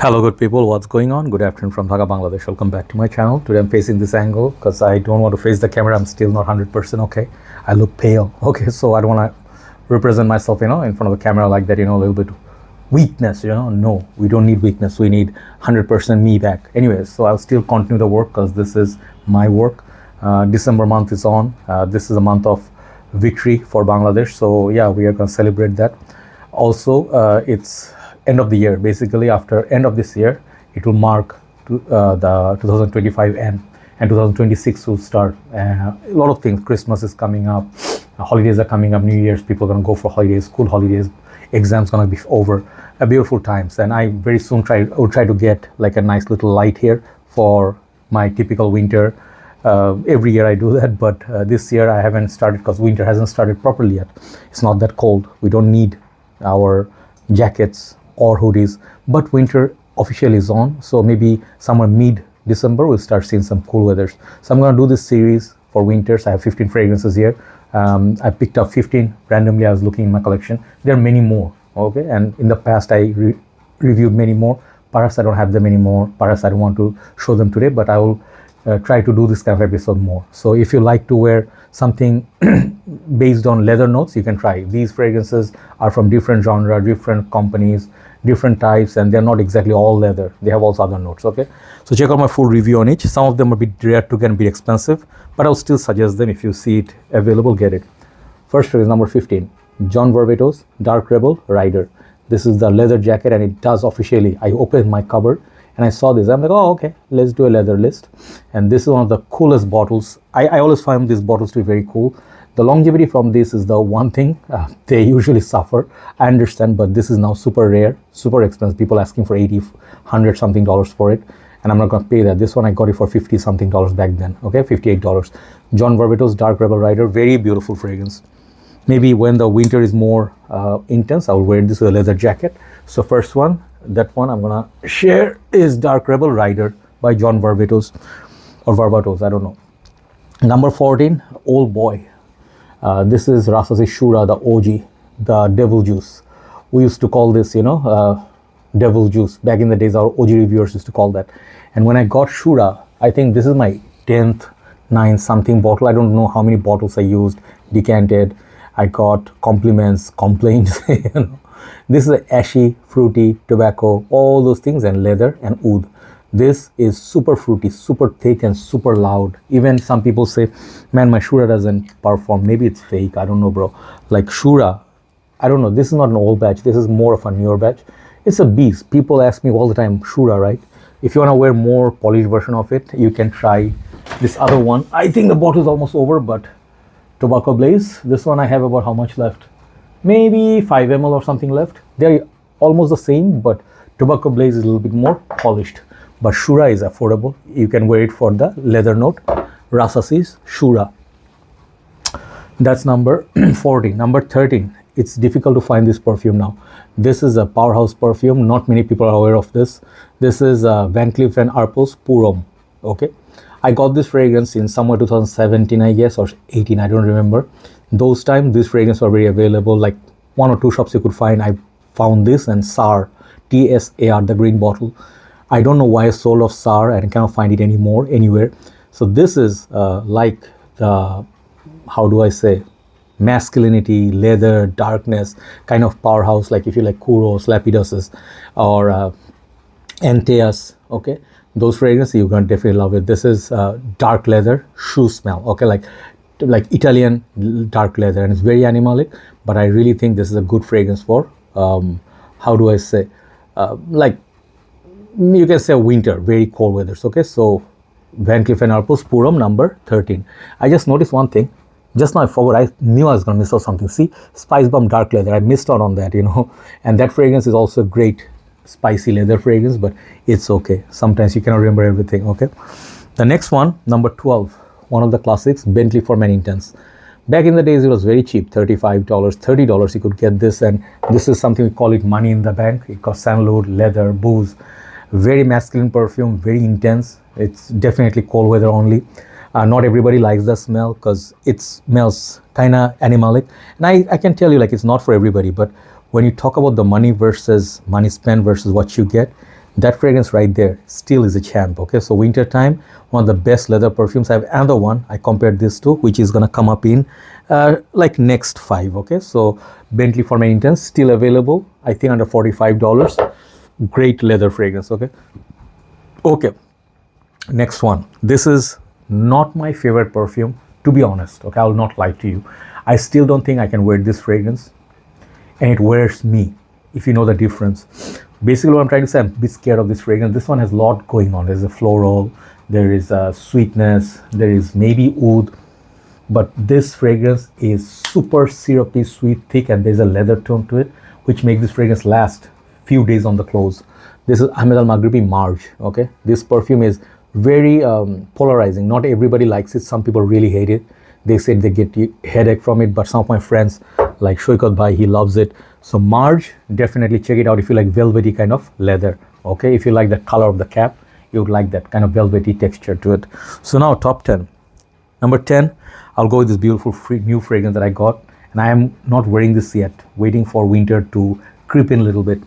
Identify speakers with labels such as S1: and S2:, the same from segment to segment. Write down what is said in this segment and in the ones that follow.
S1: Hello good people, what's going on? Good afternoon from Dhaka, Bangladesh. Welcome back to my channel. Today I'm facing this angle because I don't want to face the camera. I'm still not 100% okay. I look pale, okay, so I don't want to represent myself, in front of the camera like that, a little bit weakness, No, we don't need weakness. We need 100% me back. Anyways, so I'll still continue the work because this is my work. December month is on. This is a month of victory for Bangladesh. So yeah, we are going to celebrate that. Also, it's end of the year. Basically, after end of this year, it will mark the 2025 end, and 2026 will start. A lot of things. Christmas is coming up. Holidays are coming up. New Year's, people are going to go for holidays, school holidays, exams going to be over. Beautiful times, and I very soon will try to get like a nice little light here for my typical winter. Every year I do that, but this year I haven't started because winter hasn't started properly yet. It's not that cold. We don't need our jackets or hoodies, but winter officially is on, so maybe somewhere mid-December we'll start seeing some cool weathers. So I'm going to do this series for winters. I have 15 fragrances here. I picked up 15 randomly. I was looking in my collection. There are many more, okay, and in the past I reviewed many more. Perhaps I don't have them anymore. Perhaps I don't want to show them today, but I will try to do this kind of episode more. So if you like to wear something based on leather notes, you can try. These fragrances are from different genre, different companies, different types, and they're not exactly all leather. They have also other notes, okay? So check out my full review on each. Some of them are a bit rare to get and a bit expensive, but I'll still suggest them. If you see it available, get it. First is number 15, John Varvatos Dark Rebel Rider. This is the leather jacket, and it does officially. I opened my cupboard and I saw this. I'm like, oh, okay, let's do a leather list. And this is one of the coolest bottles. I always find these bottles to be very cool. The longevity from this is the one thing they usually suffer. I understand, but this is now super rare, super expensive. People asking for 80, 100 something dollars for it, and I'm not going to pay that. This one I got it for 50 something dollars back then, okay, $58. John Varvatos Dark Rebel Rider, very beautiful fragrance. Maybe when the winter is more intense, I will wear this with a leather jacket. So first one, that one I'm gonna share is Dark Rebel Rider by John Varvatos, or Varvatos, I don't know. Number 14, Old Boy. This is Rasasi Shura, the OG, the devil juice. We used to call this, devil juice. Back in the days, our OG reviewers used to call that. And when I got Shura, I think this is my 10th, 9th something bottle. I don't know how many bottles I used, decanted. I got compliments, complaints, This is ashy, fruity, tobacco, all those things, and leather and oud. This is super fruity, super thick, and super loud. Even some people say, man, my Shura doesn't perform. Maybe it's fake. I don't know, bro. Like Shura, I don't know. This is not an old batch. This is more of a newer batch. It's a beast. People ask me all the time, Shura, right? If you want to wear more polished version of it, you can try this other one. I think the bottle is almost over, but Tobacco Blaze. This one I have about how much left? Maybe 5 ml or something left. They're almost the same, but Tobacco Blaze is a little bit more polished. But Shura is affordable. You can wear it for the leather note. Rasasi's Shura. That's number 14. Number 13. It's difficult to find this perfume now. This is a powerhouse perfume. Not many people are aware of this. This is Van Cleef & Arpels Purom. Okay. I got this fragrance in somewhere 2017, I guess, or 18. I don't remember. Those times, these fragrances were very available. Like 1 or 2 shops you could find. I found this and SAR, TSAR, the green bottle. I don't know why I sold off SAR and I cannot find it anymore anywhere. So this is like the, how do I say, masculinity, leather, darkness, kind of powerhouse. Like if you like Kuros, Lapiduses, or Antaeus, okay, those fragrances you're gonna definitely love it. This is dark leather shoe smell, okay, like Italian dark leather, and it's very animalic. But I really think this is a good fragrance for how do I say, like you can say winter, very cold weathers. Okay, so Van Cleef & Arpels Purom number 13. I just noticed one thing. Just now I forgot. I knew I was gonna miss out something. See, Spice Bomb Dark Leather. I missed out on that, And that fragrance is also a great spicy leather fragrance, but it's okay. Sometimes you cannot remember everything. Okay. The next one, number 12, one of the classics, Bentley for Men Intense. Back in the days, it was very cheap, $35, $30. You could get this, and this is something we call it money in the bank. It got sandalwood, leather, booze. Very masculine perfume, very intense. It's definitely cold weather only. Not everybody likes the smell because it smells kind of animalic. And I can tell you, like, it's not for everybody, but when you talk about the money spent versus what you get, That fragrance right there still is a champ. Okay, so winter time, one of the best leather perfumes. I have another one I compared this to, which is gonna come up in like next 5. Okay, so Bentley for My Intense still available, I think under $45. Great leather fragrance. Okay, next one. This is not my favorite perfume, to be honest. Okay, I will not lie to you. I still don't think I can wear this fragrance, and it wears me, if you know the difference. Basically what I'm trying to say, I'm a bit scared of this fragrance. This one has a lot going on. There's a floral, there is a sweetness, there is maybe oud, but this fragrance is super syrupy, sweet, thick, and there's a leather tone to it, which makes this fragrance last few days on the clothes. This is Ahmed Al Maghribi Marge. Okay, this perfume is very polarizing. Not everybody likes it. Some people really hate it. They said they get headache from it, but some of my friends like Shoikat Bhai, he loves it. So Marge, definitely check it out if you like velvety kind of leather. Okay, if you like the color of the cap, you would like that kind of velvety texture to it. So now top 10. Number 10, I'll go with this beautiful new fragrance that I got, and I am not wearing this yet, waiting for winter to creep in a little bit.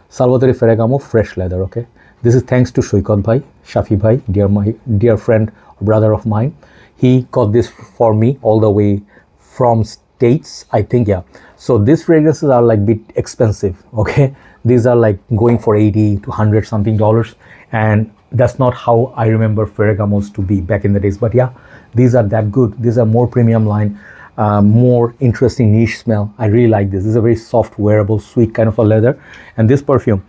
S1: Salvatore Ferragamo Fresh Leather. Okay, this is thanks to Shoikat Bhai, Shafi Bhai, my dear friend, brother of mine. He got this for me all the way from States, I think. Yeah, so these fragrances are like bit expensive. Okay, these are like going for 80 to 100 something dollars, and that's not how I remember Ferragamos to be back in the days. But yeah, these are that good. These are more premium line, more interesting niche smell. I really like this. This is a very soft, wearable, sweet kind of a leather. And this perfume,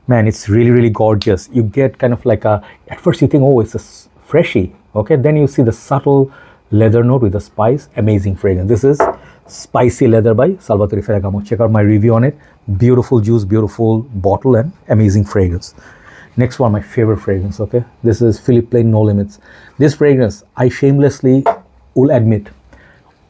S1: man, it's really, really gorgeous. You get kind of like at first you think, oh, it's a freshy. Okay, then you see the subtle leather note with the spice. Amazing fragrance. This is Spicy Leather by Salvatore Ferragamo. Check out my review on it. Beautiful juice, beautiful bottle, and amazing fragrance. Next one, my favorite fragrance. Okay, this is Philippe Plein No Limits. This fragrance, I shamelessly will admit,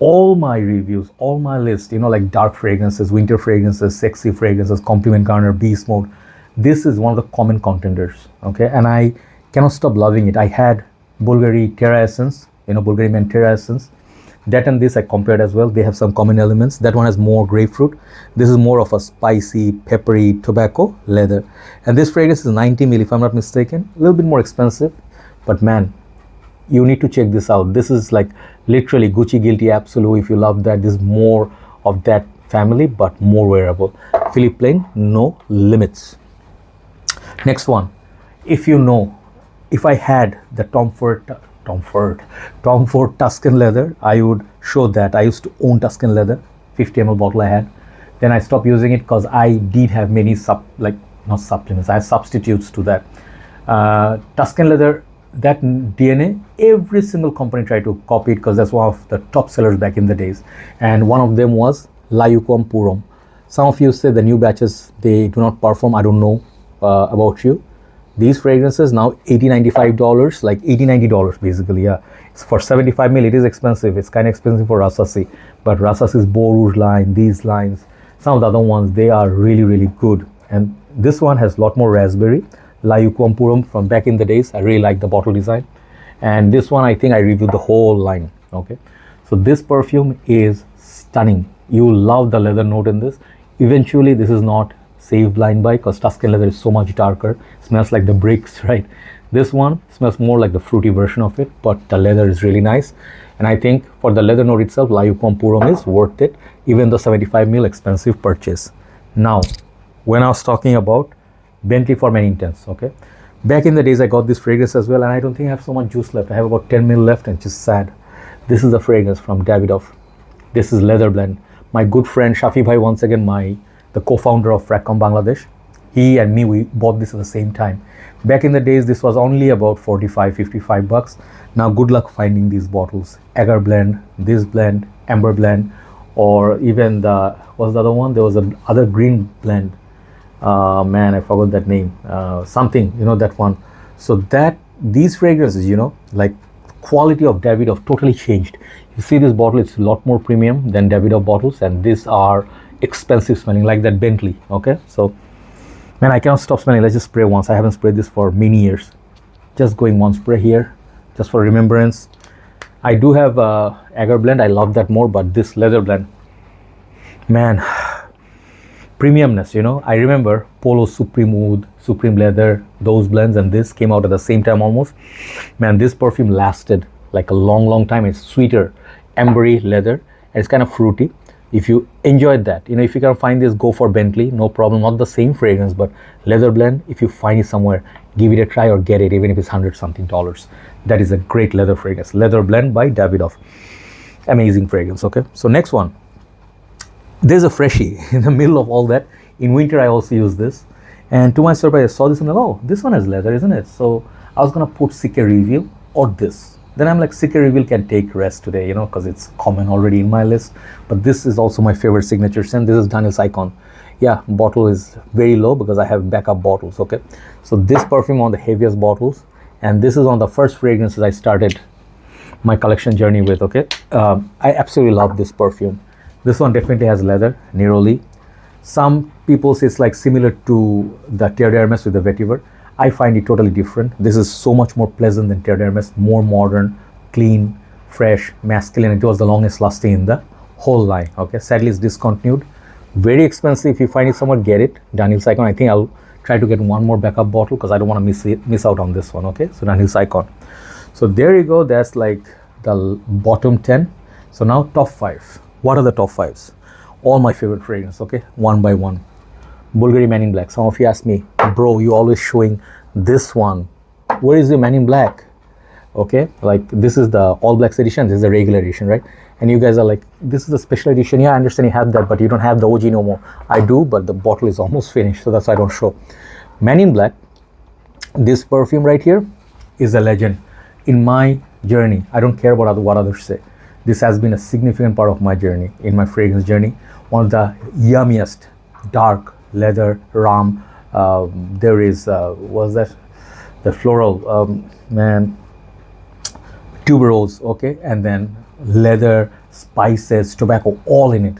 S1: all my reviews, all my list, like dark fragrances, winter fragrances, sexy fragrances, compliment garner, beast mode, this is one of the common contenders. Okay, and I cannot stop loving it. I had Bulgari Terra Essence, Bulgari Man Terra Essence. That and this I compared as well. They have some common elements. That one has more grapefruit. This is more of a spicy, peppery tobacco leather. And this fragrance is 90 ml, if I'm not mistaken. A little bit more expensive, but man, you need to check this out. This is like literally Gucci Guilty Absolute. If you love that, this is more of that family, but more wearable. Philippe Plein No Limits. Next one, if I had the Tom Ford Tuscan leather, I would show that. I used to own Tuscan leather, 50 ml bottle I had. Then I stopped using it because I did have many not supplements, I have substitutes to that. Tuscan leather, that DNA, every single company tried to copy it because that's one of the top sellers back in the days. And one of them was Layuquam Purum. Some of you say the new batches, they do not perform. I don't know about you. These fragrances now $80-$95, like $80-$90 basically. Yeah, it's for 75 ml. It is expensive. It's kind of expensive for Rasasi, but Rasasi's Beau Rouge line, these lines, some of the other ones, they are really, really good. And this one has a lot more raspberry. Layuquam Purum from back in the days. I really like the bottle design. And this one, I think I reviewed the whole line. Okay, so this perfume is stunning. You will love the leather note in this. Eventually, this is not safe blind buy because Tuscan leather is so much darker. Smells like the bricks, right? This one smells more like the fruity version of it, but the leather is really nice. And I think for the leather note itself, Layuquam Purum is worth it, even though 75 ml expensive purchase. Now, when I was talking about Bentley for My Intense, okay, back in the days I got this fragrance as well, and I don't think I have so much juice left. I have about 10 ml left, and it's just sad. This is the fragrance from Davidoff. This is leather blend. My good friend Shafi Bhai, once again, the co-founder of Fragcomm Bangladesh, he and me, we bought this at the same time. Back in the days, this was only about 45, 55 bucks. Now, good luck finding these bottles. Agar blend, this blend, amber blend, or even what's the other one? There was another green blend. Man, I forgot that name. Something, that one. So these fragrances, like quality of Davidoff totally changed. You see this bottle, it's a lot more premium than Davidoff bottles, and these are expensive smelling, like that Bentley. Okay, so man, I cannot stop smelling. Let's just spray once. I haven't sprayed this for many years. Just going one spray here, just for remembrance. I do have Agar blend. I love that more, but this leather blend, man, premiumness, you know. I remember Polo Supreme Oud, Supreme Leather, those blends, and this came out at the same time almost. Man, this perfume lasted like a long time. It's sweeter, ambery leather, and it's kind of fruity. If you enjoyed that, you know, if you can find this, go for Bentley, no problem. Not the same fragrance, but leather blend, if you find it somewhere, give it a try or get it, even if it's $100 something. That is a great leather fragrance. Leather blend by Davidoff. Amazing fragrance. Okay, so next one, there's a freshie in the middle of all that. In winter I also use this, and to my surprise I saw this and I'm like, oh, this one has leather, isn't it? So I was gonna put Sique Reveal or this. Then I'm like, Sique Reveal can take rest today, you know, because it's common already in my list. But this is also my favorite signature scent. This is Daniel's Icon. Yeah, bottle is very low because I have backup bottles. Okay, so this perfume on the heaviest bottles, and this is on the first fragrances I started my collection journey with. Okay, I absolutely love this perfume. This one definitely has leather, neroli. Some people say it's like similar to the Terre d'Hermes with the vetiver. I find it totally different. This is so much more pleasant than Terre d'Hermes, more modern, clean, fresh, masculine. It was the longest lasting in the whole line. Okay, sadly it's discontinued. Very expensive. If you find it somewhere, get it. Daniel's Icon. I think I'll try to get one more backup bottle because I don't want to miss out on this one. Okay, so Daniel's Icon. So there you go. That's like the bottom 10. So now top 5. What are the top 5s? All my favorite fragrances. Okay, one by one. Bulgari Man in Black. Some of you ask me, bro, you always showing this one. Where is the Man in Black? Okay, like this is the all blacks edition. This is the regular edition, right? And you guys are like, this is a special edition. Yeah, I understand you have that, but you don't have the OG no more. I do, but the bottle is almost finished, so that's why I don't show. Man in Black. This perfume right here is a legend in my journey. I don't care about what others say. This has been a significant part of my journey, in my fragrance journey. One of the yummiest dark leather ram. There is was that the floral man, tuberose, okay, and then leather, spices, tobacco, all in it.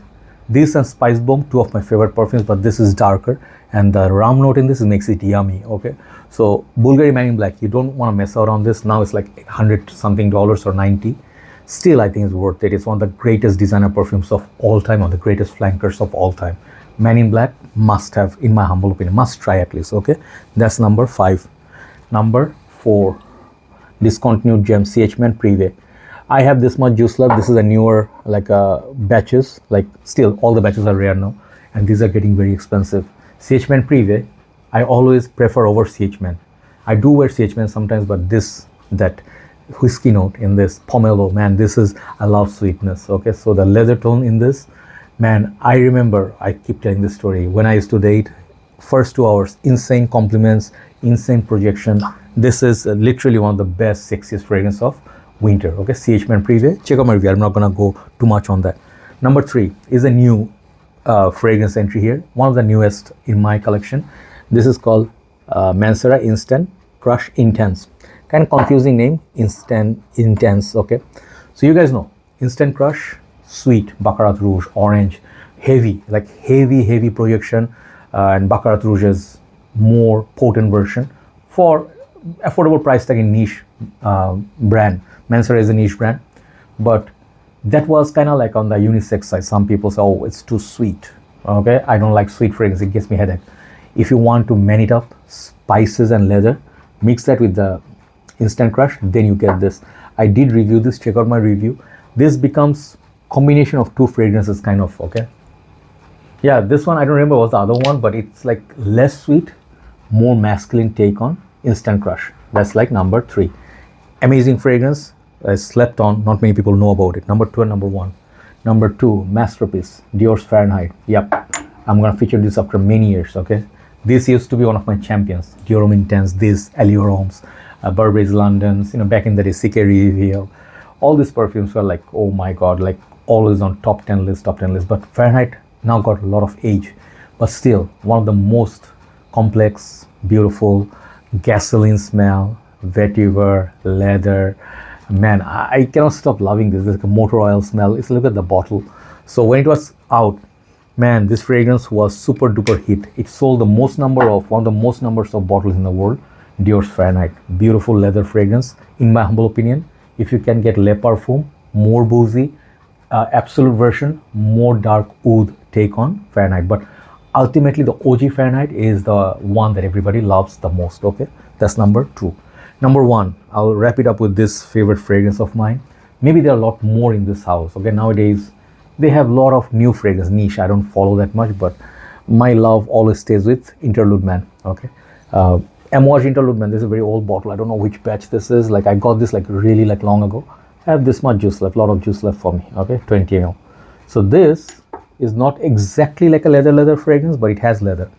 S1: This and Spice Bomb, two of my favorite perfumes, but this is darker, and the ram note in this makes it yummy. Okay, so Bulgari Man in Black, you don't want to mess around this. Now it's like $100 something or 90. Still, I think it's worth it. It's one of the greatest designer perfumes of all time, or the greatest flankers of all time. Man in Black, must have, in my humble opinion, must try at least. Okay, that's number 5. Number 4, discontinued gem, CH Man Privé. I have this much Juice Love. This is a newer like batches. Like still, all the batches are rare now, and these are getting very expensive. CH Man Privé, I always prefer over CH Man. I do wear CH Man sometimes, but that whiskey note in this pomelo, man, this is, I love sweetness. Okay, so the leather tone in this, man, I remember, I keep telling this story, when I used to date, first 2 hours, insane compliments, insane projection. This is literally one of the best, sexiest fragrance of winter. Okay, CH Man Privé, check out my review. I'm not gonna go too much on that. Number 3 is a new fragrance entry here, one of the newest in my collection. This is called Mancera Instant Crush Intense. Kind of confusing name, Instant Intense. Okay, so you guys know Instant Crush, sweet, Baccarat Rouge, orange, heavy, like heavy projection, and Baccarat Rouge is more potent version for affordable price tag in niche brand. Mancera is a niche brand, but that was kind of like on the unisex side. Some people say, oh, it's too sweet. Okay, I don't like sweet fragrance, it gives me headache. If you want to man it up, spices and leather, mix that with the Instant Crush, then you get this. I did review this, check out my review. This becomes combination of 2 fragrances kind of. Okay, yeah, this one I don't remember what's the other one, but it's like less sweet, more masculine take on Instant Crush. That's like number 3. Amazing fragrance, I slept on, not many people know about it. Number 2 and number 1. Number 2, masterpiece, Dior's Fahrenheit. Yep, I'm gonna feature this after many years. Okay, this used to be one of my champions. Dior Homme Intense, this Allure Homes, Burberry's Londons, you know, back in the day, Sique Reveal. All these perfumes were like, oh my god, like always on top 10 list. But Fahrenheit now got a lot of age, but still one of the most complex, beautiful, gasoline smell, vetiver, leather. Man, I cannot stop loving this. There's like a motor oil smell. It's look at the bottle. So when it was out, man, this fragrance was super duper hit. It sold the most number of, one of the most numbers of bottles in the world. Dior's Fahrenheit, beautiful leather fragrance. In my humble opinion, if you can get Le Parfum, more boozy, absolute version, more dark oud take on Fahrenheit. But ultimately the OG Fahrenheit is the one that everybody loves the most. Okay, that's number 2. Number 1, I'll wrap it up with this favorite fragrance of mine. Maybe there are a lot more in this house. Okay, nowadays they have a lot of new fragrance niche. I don't follow that much, but my love always stays with Interlude Man. Okay, Amouage Interlude Man. This is a very old bottle. I don't know which batch this is. Like I got this like really like long ago. I have this much juice left, a lot of juice left for me. Okay, 20 ml. So this is not exactly like a leather fragrance, but it has leather.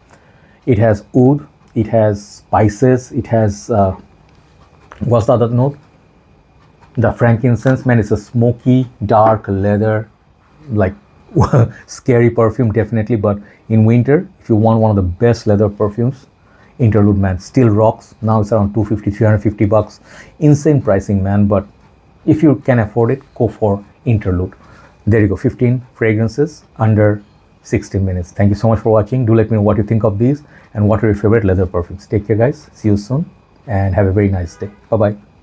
S1: It has oud, it has spices, it has what's the other note? The frankincense. Man, it's a smoky, dark leather, like scary perfume, definitely. But in winter, if you want one of the best leather perfumes, Interlude Man still rocks. Now it's around 250, 350 bucks. Insane pricing, man. But if you can afford it, go for Interlude. There you go, 15 fragrances under 16 minutes. Thank you so much for watching. Do let me know what you think of these and what are your favorite leather perfumes. Take care, guys. See you soon and have a very nice day. Bye-bye.